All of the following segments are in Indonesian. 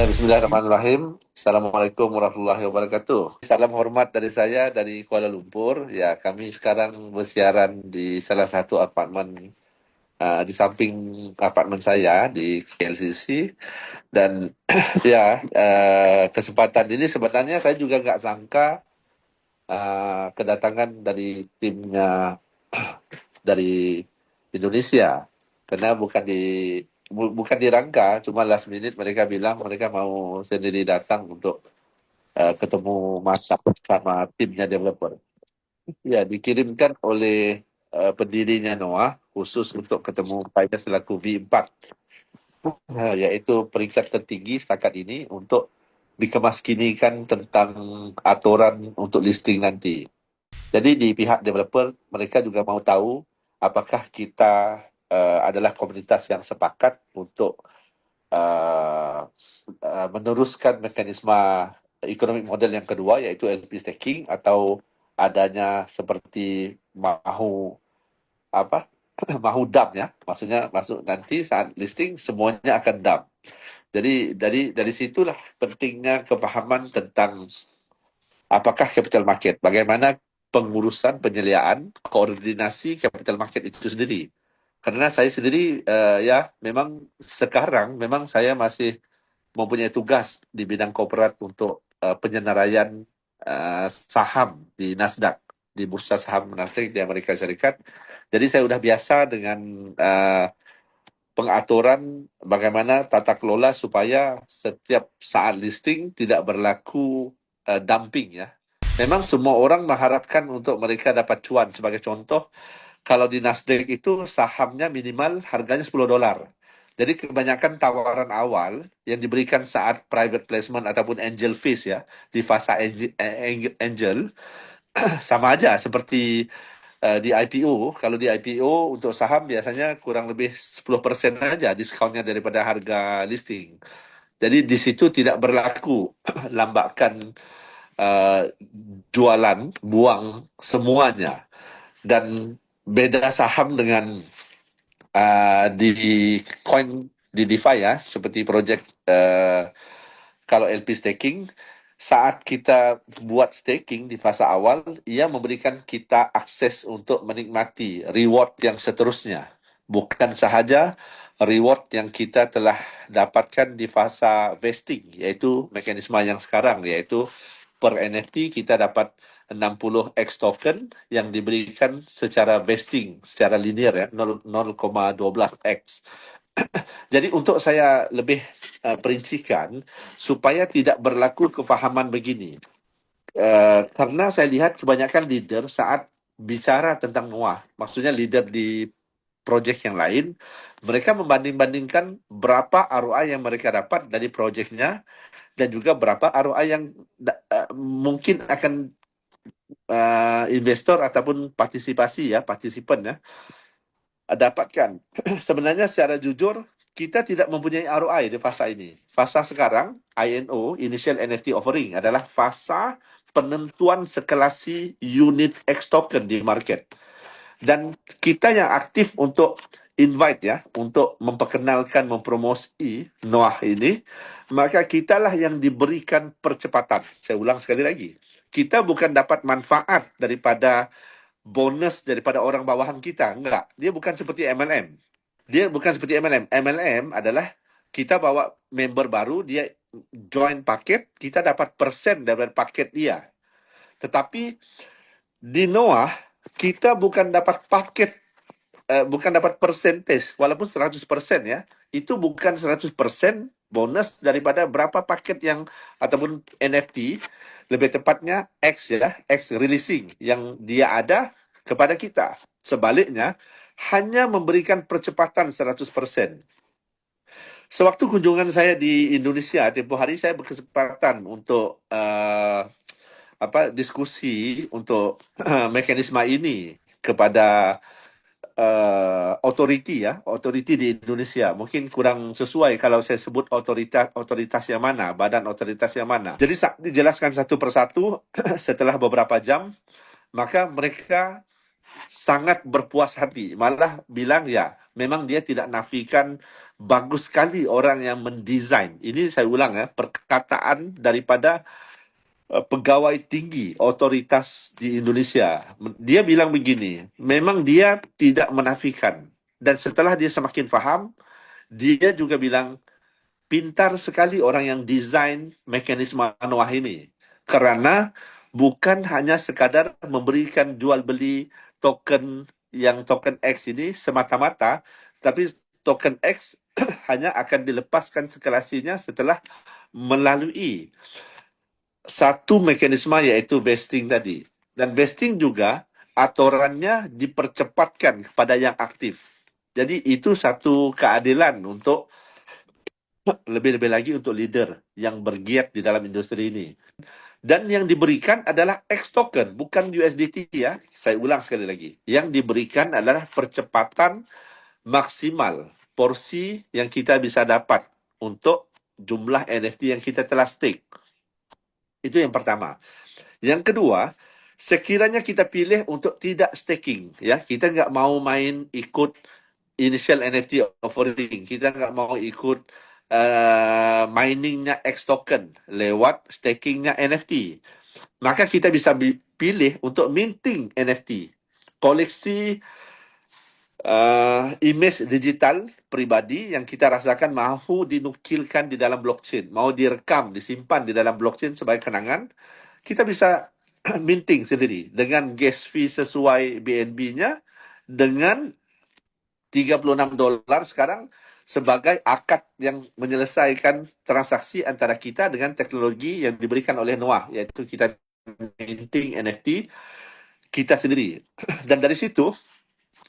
Bismillahirrahmanirrahim. Assalamualaikum warahmatullahi wabarakatuh. Salam hormat dari saya dari Kuala Lumpur. Ya, kami sekarang bersiaran di salah satu apartemen di samping apartemen saya di KLCC dan ya kesempatan ini sebenarnya saya juga nggak sangka kedatangan dari timnya dari Indonesia karena bukan dirangka, cuma last minute mereka bilang mereka mau sendiri datang untuk ketemu masak sama timnya developer. Ya, dikirimkan oleh pendirinya Noah khusus untuk ketemu saya selaku V4, yaitu peringkat tertinggi setakat ini untuk dikemaskinikan tentang aturan untuk listing nanti. Jadi di pihak developer mereka juga mau tahu apakah kita adalah komunitas yang sepakat untuk uh, meneruskan mekanisme economic model yang kedua yaitu LP staking atau adanya seperti mahu apa mahu dump ya, maksudnya masuk nanti saat listing semuanya akan dump. Jadi dari situlah pentingnya kefahaman tentang apakah capital market, bagaimana pengurusan penyediaan koordinasi capital market itu sendiri. Karena saya sendiri ya memang sekarang memang saya masih mempunyai tugas di bidang korporat untuk penyenaraian saham di Nasdaq, di bursa saham Nasdaq di Amerika Serikat. Jadi saya sudah biasa dengan pengaturan bagaimana tata kelola supaya setiap saat listing tidak berlaku dumping ya. Memang semua orang mengharapkan untuk mereka dapat cuan. Sebagai contoh, kalau di Nasdaq itu sahamnya minimal harganya $10. Jadi kebanyakan tawaran awal yang diberikan saat private placement ataupun angel fees ya, di fase angel, sama aja seperti di IPO. Kalau di IPO untuk saham biasanya kurang lebih 10% aja diskonnya daripada harga listing. Jadi di situ tidak berlaku lambakan uh, jualan, buang semuanya. Dan beda saham dengan di coin di DeFi ya, seperti project kalau LP staking, saat kita buat staking di fase awal, ia memberikan kita akses untuk menikmati reward yang seterusnya. Bukan sahaja reward yang kita telah dapatkan di fase vesting, yaitu mekanisme yang sekarang, yaitu per NFT kita dapat 60x token yang diberikan secara vesting, secara linear ya, 0,12x. Jadi untuk saya lebih perincikan supaya tidak berlaku kefahaman begini. Karena saya lihat kebanyakan leader saat bicara tentang Noah, maksudnya leader di project yang lain, mereka membanding-bandingkan berapa ROI yang mereka dapat dari projectnya dan juga berapa ROI yang mungkin akan investor ataupun partisipan ya dapatkan. Sebenarnya secara jujur, kita tidak mempunyai ROI di fasa ini. Fasa sekarang, INO, Initial NFT Offering, adalah fasa penentuan sekelasi unit X token di market. Dan kita yang aktif untuk invite ya, untuk memperkenalkan, mempromosi Noah ini, maka kitalah yang diberikan percepatan. Saya ulang sekali lagi. Kita bukan dapat manfaat daripada bonus daripada orang bawahan kita. Enggak. Dia bukan seperti MLM. Dia bukan seperti MLM. MLM adalah kita bawa member baru, dia join paket, kita dapat persen dari paket dia. Tetapi di Noah, kita bukan dapat paket, bukan dapat persentage, walaupun 100% ya. Itu bukan 100% bonus daripada berapa paket yang, ataupun NFT, lebih tepatnya X ya, X releasing, yang dia ada kepada kita. Sebaliknya, hanya memberikan percepatan 100%. Sewaktu kunjungan saya di Indonesia, tempoh hari saya berkesempatan untuk diskusi untuk mekanisme ini kepada otoriti di Indonesia. Mungkin kurang sesuai kalau saya sebut otoritas yang mana, badan otoritas yang mana. Jadi dijelaskan satu persatu setelah beberapa jam, maka mereka sangat berpuas hati. Malah bilang ya, memang dia tidak nafikan bagus sekali orang yang mendesain. Ini saya ulang ya, perkataan daripada pegawai tinggi otoritas di Indonesia. Dia bilang begini, memang dia tidak menafikan. Dan setelah dia semakin faham, dia juga bilang, pintar sekali orang yang desain mekanisme Anwah ini. Karena bukan hanya sekadar memberikan jual beli token yang token X ini semata-mata, tapi token X hanya akan dilepaskan skalasinya setelah melalui satu mekanisme yaitu vesting tadi. Dan vesting juga aturannya dipercepatkan kepada yang aktif. Jadi itu satu keadilan untuk lebih-lebih lagi untuk leader yang bergiat di dalam industri ini. Dan yang diberikan adalah X token, bukan USDT ya. Saya ulang sekali lagi. Yang diberikan adalah percepatan maksimal porsi yang kita bisa dapat untuk jumlah NFT yang kita telah stake. Itu yang pertama. Yang kedua, sekiranya kita pilih untuk tidak staking, ya, kita nggak mau main ikut initial NFT offering, kita nggak mau ikut miningnya X token lewat stakingnya NFT, maka kita bisa pilih untuk minting NFT, koleksi image digital pribadi yang kita rasakan mahu dinukilkan di dalam blockchain, mau direkam, disimpan di dalam blockchain sebagai kenangan. Kita bisa minting sendiri dengan gas fee sesuai BNB-nya dengan $36 sekarang sebagai akad yang menyelesaikan transaksi antara kita dengan teknologi yang diberikan oleh Noah, yaitu kita minting NFT kita sendiri. Dan dari situ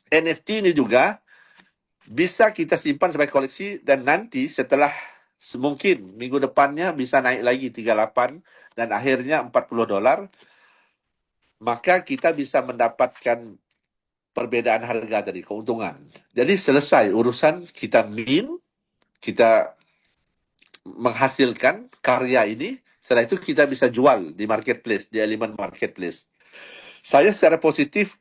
NFT ini juga bisa kita simpan sebagai koleksi dan nanti setelah mungkin minggu depannya bisa naik lagi 38 dan akhirnya $40, maka kita bisa mendapatkan perbedaan harga tadi, keuntungan. Jadi selesai urusan kita kita menghasilkan karya ini, setelah itu kita bisa jual di marketplace, di elemen marketplace. Saya secara positif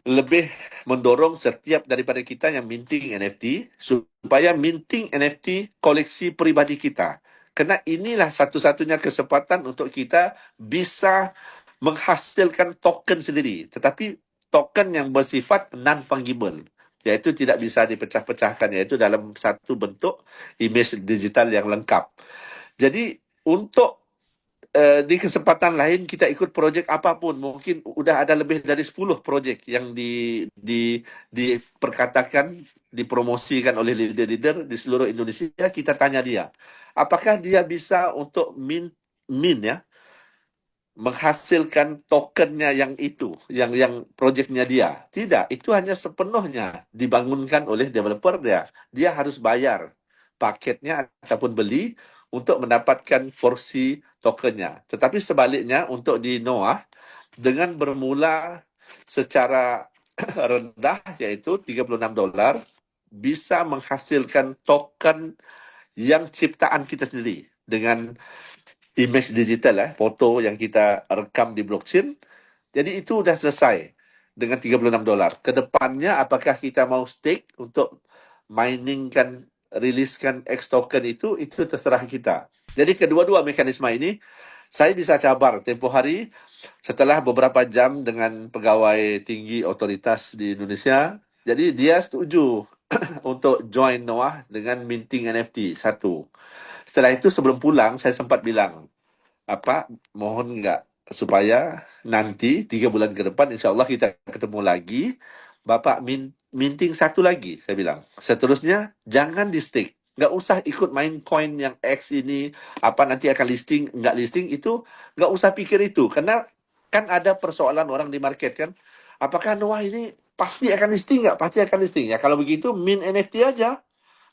lebih mendorong setiap daripada kita yang minting NFT supaya minting NFT koleksi pribadi kita. Karena inilah satu-satunya kesempatan untuk kita bisa menghasilkan token sendiri. Tetapi token yang bersifat non-fungible, yaitu tidak bisa dipecah-pecahkan, yaitu dalam satu bentuk image digital yang lengkap. Jadi untuk di kesempatan lain kita ikut projek apapun, mungkin udah ada lebih dari 10 projek yang diperkatakan, dipromosikan oleh leader-leader di seluruh Indonesia. Kita tanya dia, apakah dia bisa untuk ya, menghasilkan tokennya yang itu, yang proyeknya dia. Tidak, itu hanya sepenuhnya dibangunkan oleh developer dia. Dia harus bayar paketnya ataupun beli untuk mendapatkan porsi tokennya. Tetapi sebaliknya untuk di Noah, dengan bermula secara rendah yaitu $36, bisa menghasilkan token yang ciptaan kita sendiri dengan image digital, foto yang kita rekam di blockchain. Jadi itu udah selesai dengan $36. Kedepannya apakah kita mau stake untuk miningkan, riliskan X token itu terserah kita. Jadi kedua-dua mekanisme ini saya bisa cabar tempoh hari setelah beberapa jam dengan pegawai tinggi otoritas di Indonesia. Jadi dia setuju untuk join Noah dengan minting NFT satu. Setelah itu sebelum pulang saya sempat bilang, mohon nggak supaya nanti 3 bulan ke depan insya Allah kita ketemu lagi, Bapak minting satu lagi, saya bilang. Seterusnya jangan di stake, nggak usah ikut main coin yang X ini, nanti akan listing, nggak listing, itu nggak usah pikir itu, karena kan ada persoalan orang di market kan, apakah Noah ini pasti akan listing nggak? Pasti akan listing. Ya kalau begitu min NFT aja,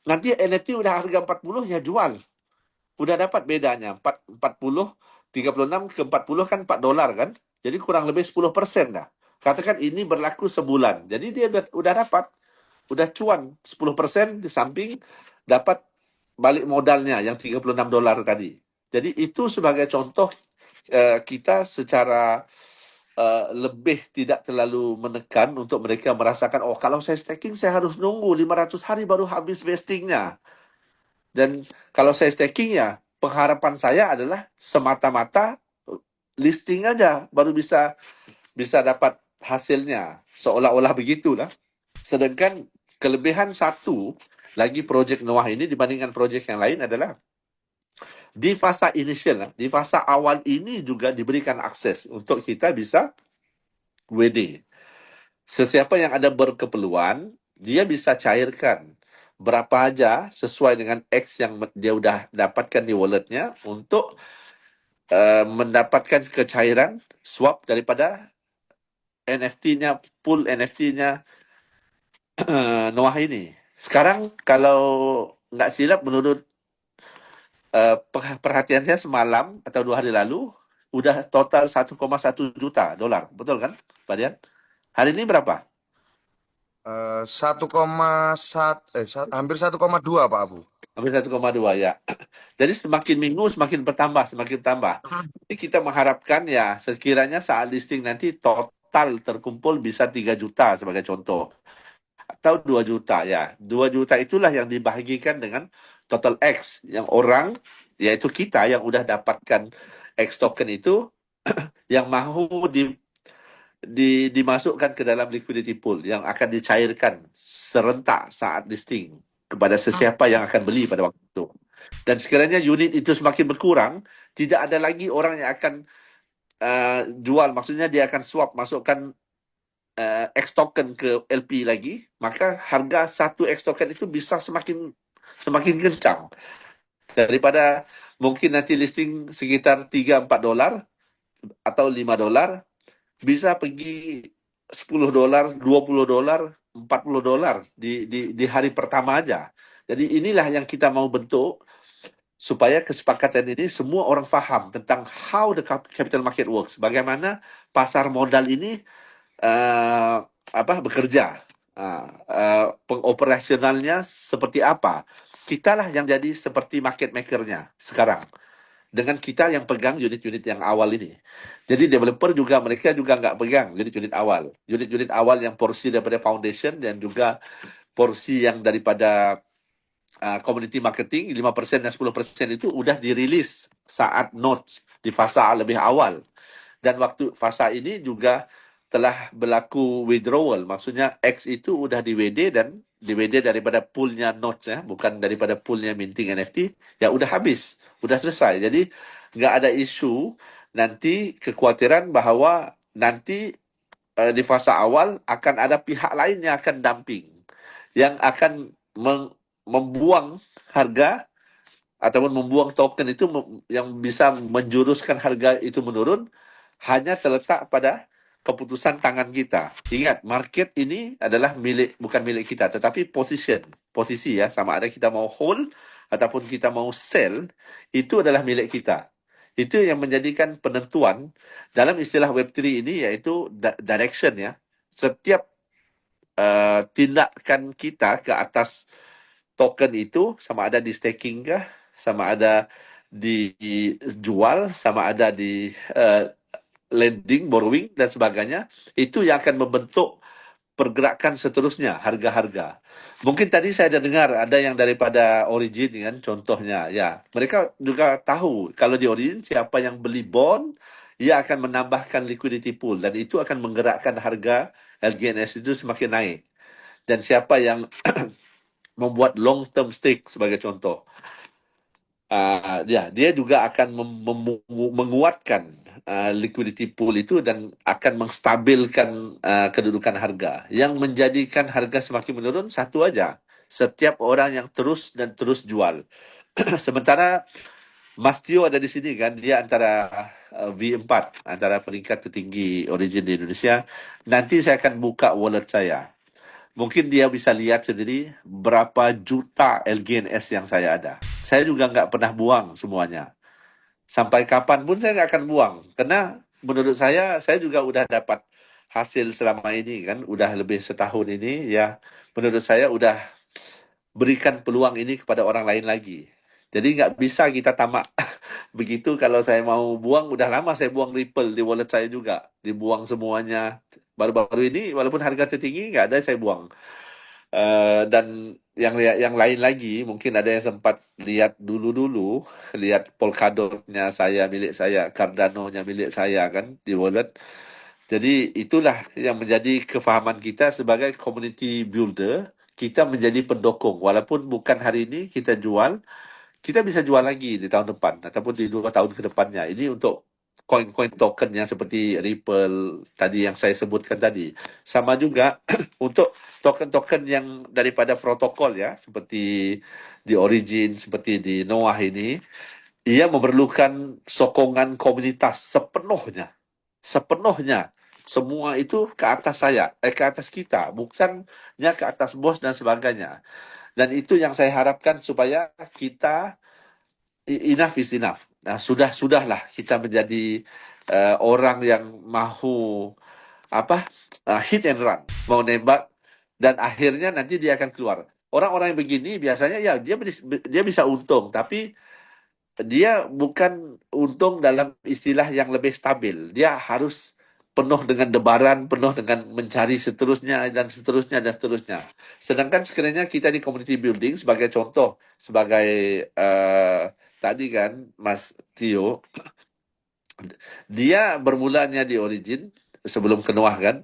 nanti NFT udah harga 40 ya jual. Udah dapat bedanya, 40, 36 ke 40 kan $4 kan. Jadi kurang lebih 10% dah. Katakan ini berlaku sebulan. Jadi dia udah dapat, udah cuan 10% di samping dapat balik modalnya yang $36 tadi. Jadi itu sebagai contoh kita secara lebih tidak terlalu menekan untuk mereka merasakan, oh kalau saya staking saya harus nunggu 500 hari baru habis vestingnya. Dan kalau saya staking ya, pengharapan saya adalah semata-mata listing aja baru bisa bisa dapat hasilnya. Seolah-olah begitulah. Sedangkan kelebihan satu lagi projek Noah ini dibandingkan projek yang lain adalah di fasa initial, di fasa awal ini juga diberikan akses untuk kita bisa WD. Sesiapa yang ada berkeperluan, dia bisa cairkan berapa aja sesuai dengan X yang dia udah dapatkan di walletnya untuk mendapatkan kecairan swap daripada NFT-nya, pool NFT-nya Noah ini. Sekarang kalau nggak silap menurut perhatian saya semalam atau 2 hari lalu, udah total 1,1 juta dolar. Betul kan, Pak Dian? Hari ini berapa? 1,1 hampir 1,2 Pak Abu. Hampir 1,2 ya. Jadi semakin minggu semakin bertambah, semakin tambah. Jadi kita mengharapkan ya sekiranya saat listing nanti total terkumpul bisa 3 juta sebagai contoh. Atau 2 juta ya. 2 juta itulah yang dibahagikan dengan total X. Yang orang, yaitu kita yang udah dapatkan X token itu, yang mahu dimasukkan ke dalam liquidity pool yang akan dicairkan serentak saat listing kepada sesiapa yang akan beli pada waktu itu. Dan sekiranya unit itu semakin berkurang, tidak ada lagi orang yang akan jual. Maksudnya dia akan swap, masukkan X token ke LP lagi, maka harga satu X token itu bisa semakin semakin kencang. Daripada mungkin nanti listing sekitar 3-4 dolar atau 5 dolar, bisa pergi 10 dolar, 20 dolar, 40 dolar di hari pertama aja. Jadi inilah yang kita mau bentuk supaya kesepakatan ini semua orang faham tentang how the capital market works, bagaimana pasar modal ini bekerja, pengoperasionalnya seperti apa. Kitalah yang jadi seperti market makernya sekarang dengan kita yang pegang unit-unit yang awal ini. Jadi developer juga mereka juga nggak pegang unit-unit awal. Unit-unit awal yang porsi daripada foundation dan juga porsi yang daripada community marketing 5% dan 10% itu udah dirilis saat notes di fasa lebih awal. Dan waktu fasa ini juga telah berlaku withdrawal. Maksudnya X itu udah di WD dan di WD daripada poolnya notes ya, bukan daripada poolnya minting NFT, ya udah habis, udah selesai. Jadi nggak ada isu nanti kekhawatiran bahwa nanti di fasa awal akan ada pihak lain yang akan dumping, yang akan membuang harga ataupun membuang token itu yang bisa menjuruskan harga itu menurun hanya terletak pada keputusan tangan kita. Ingat, market ini adalah bukan milik kita, tetapi posisi ya, sama ada kita mau hold ataupun kita mau sell, itu adalah milik kita. Itu yang menjadikan penentuan dalam istilah Web3 ini yaitu direction ya. Setiap tindakan kita ke atas token itu sama ada di staking kah, sama ada dijual, sama ada di lending, borrowing dan sebagainya, itu yang akan membentuk pergerakan seterusnya harga-harga. Mungkin tadi saya ada dengar ada yang daripada Origin kan contohnya ya. Mereka juga tahu kalau di Origin siapa yang beli bond ia akan menambahkan liquidity pool dan itu akan menggerakkan harga LGNS itu semakin naik. Dan siapa yang membuat long term stake sebagai contoh. Dia juga akan menguatkan liquidity pool itu dan akan menstabilkan kedudukan harga. Yang menjadikan harga semakin menurun satu aja, setiap orang yang terus dan terus jual. Sementara Mas Tio ada di sini kan, dia antara V4, antara peringkat tertinggi Origin di Indonesia. Nanti saya akan buka wallet saya. Mungkin dia bisa lihat sendiri berapa juta LGNS yang saya ada. Saya juga nggak pernah buang semuanya. Sampai kapan pun saya nggak akan buang. Karena menurut saya juga udah dapat hasil selama ini kan. Udah lebih setahun ini ya. Menurut saya udah berikan peluang ini kepada orang lain lagi. Jadi nggak bisa kita tamak Begitu kalau saya mau buang, udah lama saya buang Ripple di wallet saya juga. Dibuang semuanya. Baru-baru ini, walaupun harga tertinggi, nggak ada saya buang. Dan yang lain lagi, mungkin ada yang sempat lihat dulu-dulu, lihat Polkadot-nya saya, milik saya, Cardano-nya milik saya kan, di wallet. Jadi itulah yang menjadi kefahaman kita sebagai community builder. Kita menjadi pendukung. Walaupun bukan hari ini kita jual, kita bisa jual lagi di tahun depan ataupun di 2 tahun ke depannya. Ini untuk koin-koin token yang seperti Ripple tadi yang saya sebutkan tadi. Sama juga untuk token-token yang daripada protokol ya, seperti di Origin, seperti di Noah ini, ia memerlukan sokongan komunitas sepenuhnya. Sepenuhnya. Semua itu ke atas saya, ke atas kita, bukannya ke atas bos dan sebagainya. Dan itu yang saya harapkan supaya kita enough is enough. Nah, sudahlah kita menjadi orang yang mahu apa hit and run, mau nembak dan akhirnya nanti dia akan keluar. Orang-orang yang begini biasanya ya dia bisa untung, tapi dia bukan untung dalam istilah yang lebih stabil. Dia harus penuh dengan debaran, penuh dengan mencari seterusnya dan seterusnya dan seterusnya. Sedangkan sekiranya kita di community building sebagai contoh, sebagai tadi kan Mas Tio, dia bermulanya di Origin sebelum ke Noah kan,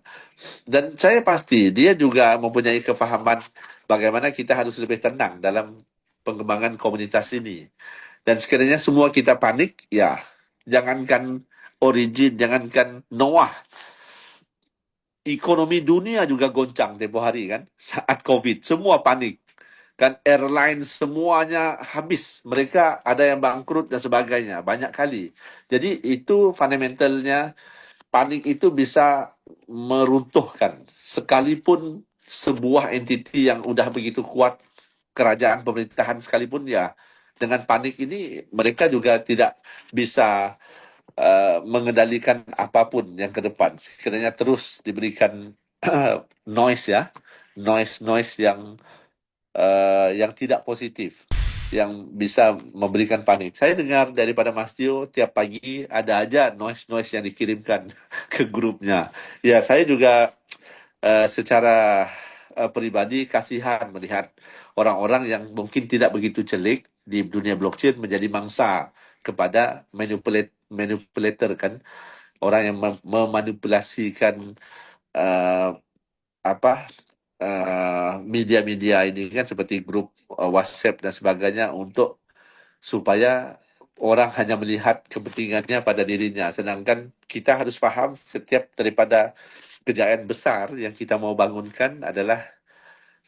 dan saya pasti dia juga mempunyai kefahaman bagaimana kita harus lebih tenang dalam pengembangan komunitas ini. Dan sekiranya semua kita panik, ya jangankan Origin, jangankan Noah, ekonomi dunia juga goncang tempoh hari kan, saat COVID, semua panik. Kan airline semuanya habis, mereka ada yang bangkrut dan sebagainya, banyak kali. Jadi itu fundamentalnya, panik itu bisa meruntuhkan. Sekalipun sebuah entiti yang udah begitu kuat, kerajaan pemerintahan sekalipun ya, dengan panik ini mereka juga tidak bisa mengendalikan apapun yang ke depan. Sekiranya terus diberikan noise ya, noise yang tidak positif, yang bisa memberikan panik. Saya dengar daripada Mas Tio tiap pagi ada aja noise-noise yang dikirimkan ke grupnya. Ya, saya juga secara pribadi kasihan melihat orang-orang yang mungkin tidak begitu celik di dunia blockchain menjadi mangsa kepada manipulator kan, orang yang memanipulasikan uh, apa media-media ini kan seperti grup WhatsApp dan sebagainya untuk supaya orang hanya melihat kepentingannya pada dirinya. Sedangkan kita harus paham setiap daripada kejayaan besar yang kita mau bangunkan adalah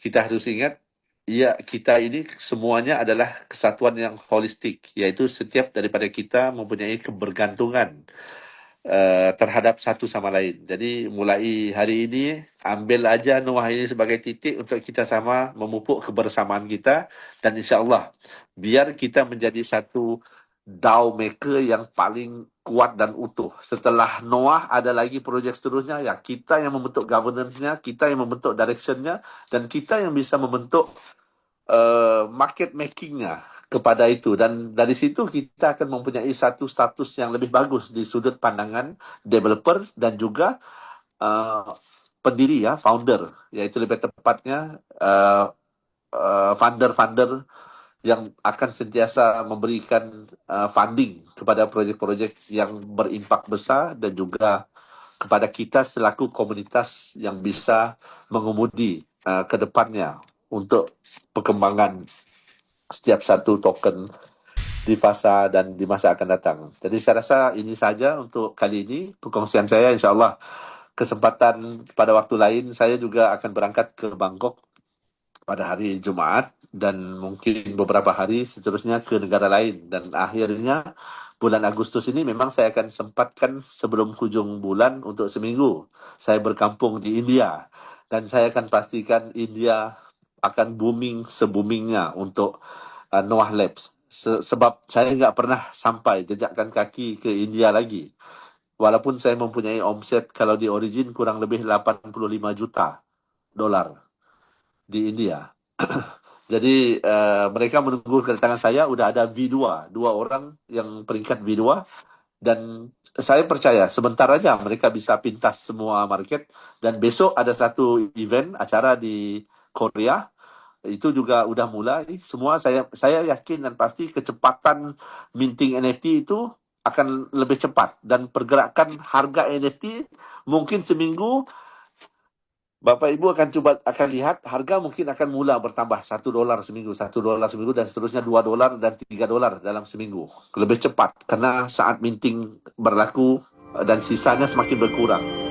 kita harus ingat, ya kita ini semuanya adalah kesatuan yang holistik, yaitu setiap daripada kita mempunyai kebergantungan terhadap satu sama lain. Jadi mulai hari ini ambil aja Noah ini sebagai titik untuk kita sama memupuk kebersamaan kita, dan insya Allah biar kita menjadi satu DAO maker yang paling kuat dan utuh. Setelah Noah ada lagi projek seterusnya, ya kita yang membentuk governance-nya, kita yang membentuk direction-nya, dan kita yang bisa membentuk market making-nya kepada itu, dan dari situ kita akan mempunyai satu status yang lebih bagus di sudut pandangan developer dan juga uh, pendiri ya, founder, yaitu lebih tepatnya funder-funder yang akan sentiasa memberikan funding kepada proyek-proyek yang berimpak besar, dan juga kepada kita selaku komunitas yang bisa mengemudi ke depannya untuk perkembangan setiap satu token di fasa dan di masa akan datang. Jadi saya rasa ini saja untuk kali ini perkongsian saya. Insya Allah kesempatan pada waktu lain saya juga akan berangkat ke Bangkok pada hari Jumat dan mungkin beberapa hari seterusnya ke negara lain. Dan akhirnya bulan Agustus ini memang saya akan sempatkan sebelum hujung bulan untuk seminggu saya berkampung di India. Dan saya akan pastikan India akan booming se-boomingnya untuk Noah Labs. Sebab saya nggak pernah sampai jejakkan kaki ke India lagi. Walaupun saya mempunyai omset kalau di Origin kurang lebih 85 juta dolar di India. Jadi mereka menunggu kedatangan saya, udah ada dua orang yang peringkat V2, dan saya percaya sebentar aja mereka bisa pintas semua market, dan besok ada satu event acara di Korea, itu juga udah mulai. Semua saya yakin dan pasti kecepatan minting NFT itu akan lebih cepat, dan pergerakan harga NFT mungkin seminggu Bapak Ibu akan lihat harga mungkin akan mula bertambah $1 seminggu, $1 seminggu, dan seterusnya $2 dan $3 dalam seminggu. Lebih cepat karena saat minting berlaku dan sisanya semakin berkurang.